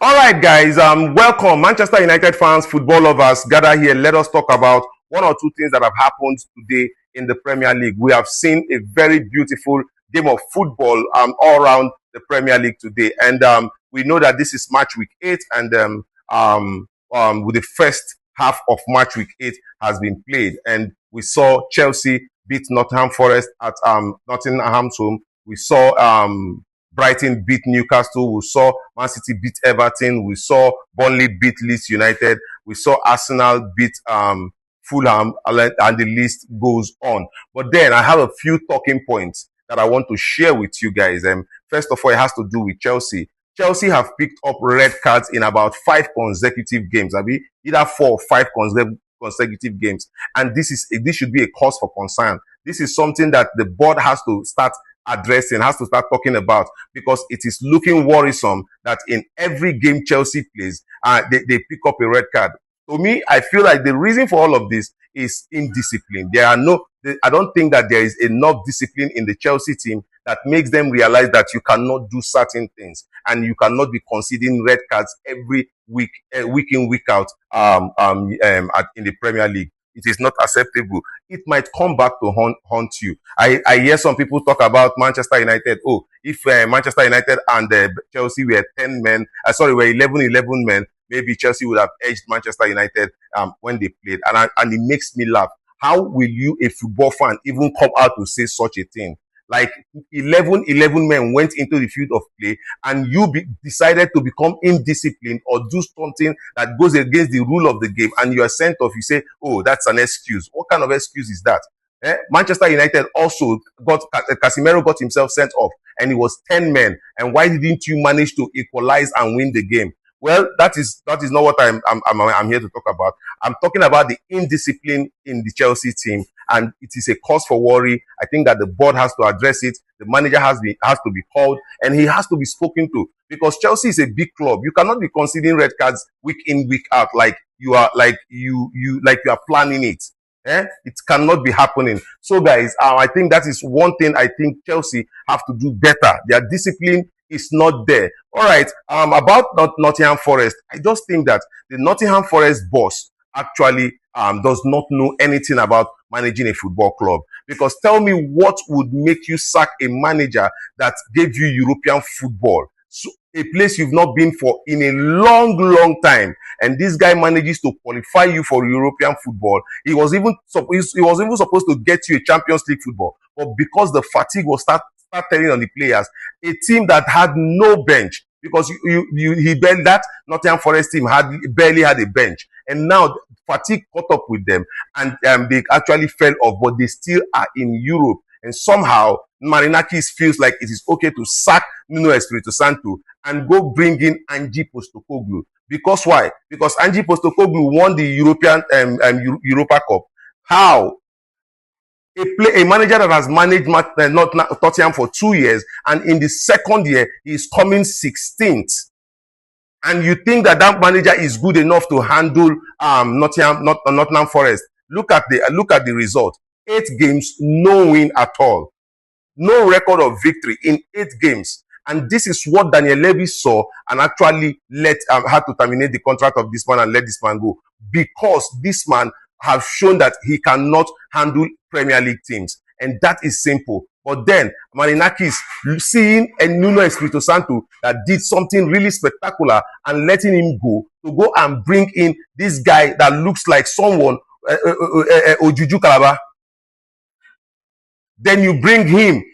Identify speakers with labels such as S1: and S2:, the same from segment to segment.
S1: All right, guys. Welcome, Manchester United fans, football lovers. Gather here. Let us talk about one or two things that have happened today in the Premier League. We have seen a very beautiful game of football all around the Premier League today, and we know that this is match week 8, and with the first half of match week 8 has been played, and we saw Chelsea beat Nottingham Forest at Nottingham's home. We saw Brighton beat Newcastle. We saw Man City beat Everton. We saw Burnley beat Leeds United. We saw Arsenal beat Fulham, and the list goes on. But then I have a few talking points that I want to share with you guys. First of all, it has to do with Chelsea. Chelsea have picked up red cards in about 5 consecutive games. I mean, either 4 or 5 consecutive games. And this should be a cause for concern. This is something that the board has to start addressing, has to start talking about, because it is looking worrisome that in every game Chelsea plays, they pick up a red card. To me, I feel like the reason for all of this is indiscipline. I don't think that there is enough discipline in the Chelsea team that makes them realize that you cannot do certain things and you cannot be conceding red cards every week, week in, week out, in the Premier League. It is not acceptable. It might come back to haunt you. I hear some people talk about Manchester United. Oh, if Manchester United and Chelsea were 10 men, were 11 men, maybe Chelsea would have edged Manchester United when they played. And it makes me laugh. How will you, a football fan, even come out to say such a thing? Like 11 men went into the field of play, and you decided to become indisciplined or do something that goes against the rule of the game, and you are sent off. You say, oh, that's an excuse. What kind of excuse is that? Manchester United also Casemiro got himself sent off, and it was 10 men. And why didn't you manage to equalize and win the game? Well, that is not what I'm here to talk about. I'm talking about the indiscipline in the Chelsea team, and it is a cause for worry. I think that the board has to address it. The manager has to be called, and he has to be spoken to, because Chelsea is a big club. You cannot be conceding red cards week in, week out like you are planning it. It cannot be happening. So, guys, I think that is one thing I think Chelsea have to do better. Their discipline is not there. All right. About Nottingham Forest, I just think that the Nottingham Forest boss actually does not know anything about managing a football club. Because tell me, what would make you sack a manager that gave you European football? So, a place you've not been for in a long time, and this guy manages to qualify you for European football. He was even supposed to get you a Champions League football, but because the fatigue was start telling on the players, a team that had no bench, because that Nottingham Forest team barely had a bench, and now fatigue caught up with them, and they actually fell off, but they still are in Europe. And somehow Marinakis feels like it is okay to sack Nuno Espirito Santo and go bring in Ange Postecoglou. Because why? Because Ange Postecoglou won the European Europa Cup. How? A manager that has managed Tottenham for 2 years, and in the second year he is coming 16th. And you think that manager is good enough to handle Nottingham Forest? Look at the result. 8 games, no win at all. No record of victory in 8 games. And this is what Daniel Levy saw, and actually had to terminate the contract of this man and let this man go, because this man have shown that he cannot handle Premier League teams. And that is simple. But then Marinakis, seeing a Nuno Espirito Santo that did something really spectacular and letting him go, to go and bring in this guy that looks like someone, Ojuju Calabar. Then you bring him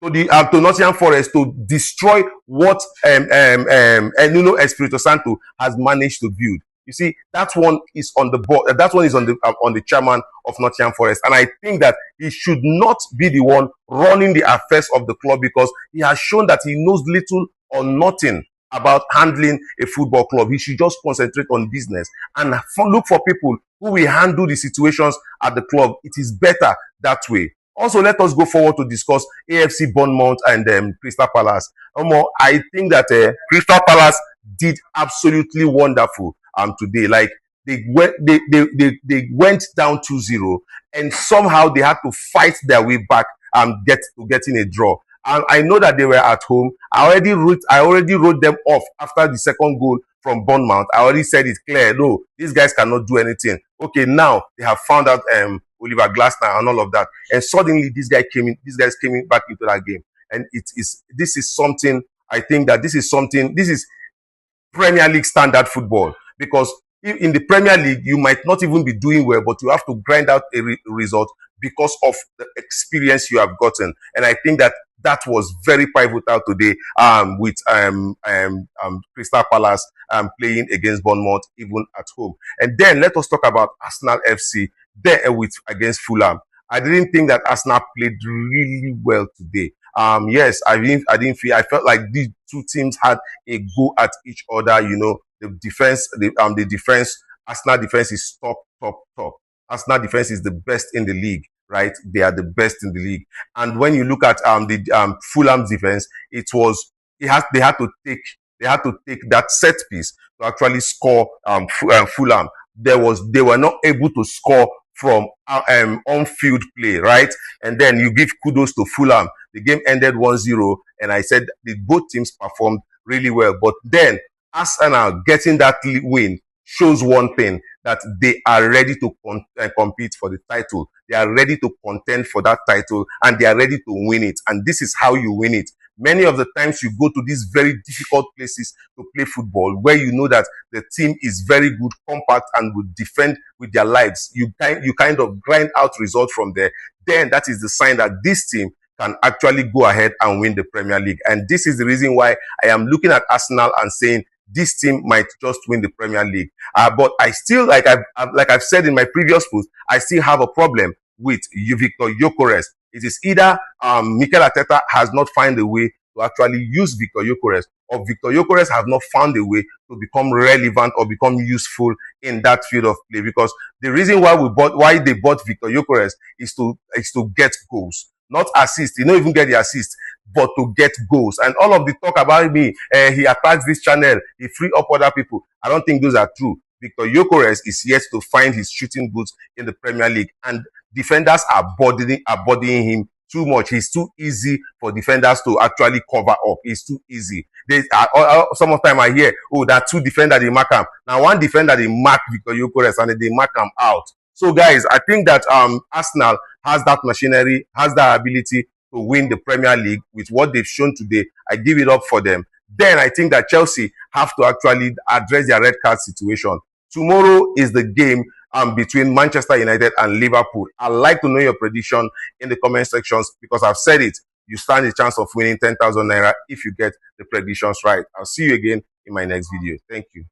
S1: to Nottingham Forest to destroy what Nuno Espirito Santo has managed to build. You see, that one is on the board. That one is on the chairman of Nottingham Forest, and I think that he should not be the one running the affairs of the club, because he has shown that he knows little or nothing about handling a football club. He should just concentrate on business and look for people who will handle the situations at the club. It is better that way. Also, let us go forward to discuss AFC Bournemouth and Crystal Palace. I think that Crystal Palace did absolutely wonderful today. Like, they went down 2-0, and somehow they had to fight their way back and getting a draw. I know that they were at home. I already wrote them off after the second goal from Bournemouth. I already said it clear. No, these guys cannot do anything. Okay, now they have found out Oliver Glasner and all of that, and suddenly these guys came in. These guys came in back into that game, and this is something. I think that this is something. This is Premier League standard football, because in the Premier League you might not even be doing well, but you have to grind out a result because of the experience you have gotten. And I think that that was very pivotal today with Crystal Palace playing against Bournemouth even at home. And then let us talk about Arsenal FC there with against Fulham. I didn't think that Arsenal played really well today. Yes, I felt like these two teams had a go at each other. You know, the defense, Arsenal defense is top. Arsenal defense is the best in the league, right? They are the best in the league. And when you look at the Fulham defense, they had to take that set piece to actually score Fulham. They were not able to score from on-field play, right? And then you give kudos to Fulham. The game ended 1-0, and I said both teams performed really well. But then Arsenal getting that win shows one thing, that they are ready to compete for the title. They are ready to contend for that title, and they are ready to win it. And this is how you win it. Many of the times you go to these very difficult places to play football, where you know that the team is very good, compact, and will defend with their lives. You kind of grind out results from there. Then that is the sign that this team can actually go ahead and win the Premier League. And this is the reason why I am looking at Arsenal and saying this team might just win the Premier League. But I still, like I've said in my previous post, I still have a problem with Victor Gyökeres. It is either Mikel Arteta has not found a way to actually use Victor Gyökeres, or Victor Gyökeres have not found a way to become relevant or become useful in that field of play. Because the reason why they bought Victor Gyökeres is to get goals, not assist. You don't even get the assist, but to get goals. And all of the talk about me, he attacks this channel, he free up other people. I don't think those are true. Victor Gyökeres is yet to find his shooting boots in the Premier League, and defenders are bodying him too much. He's too easy for defenders to actually cover up. He's too easy. Some of the time I hear, oh, there are two defenders they mark him. Now one defender they mark Victor Gyökeres and they mark him out. So guys, I think that Arsenal has that machinery, has that ability to win the Premier League with what they've shown today. I give it up for them. Then I think that Chelsea have to actually address their red card situation. Tomorrow is the game between Manchester United and Liverpool. I'd like to know your prediction in the comment sections, because I've said it. You stand a chance of winning 10,000 naira if you get the predictions right. I'll see you again in my next video. Thank you.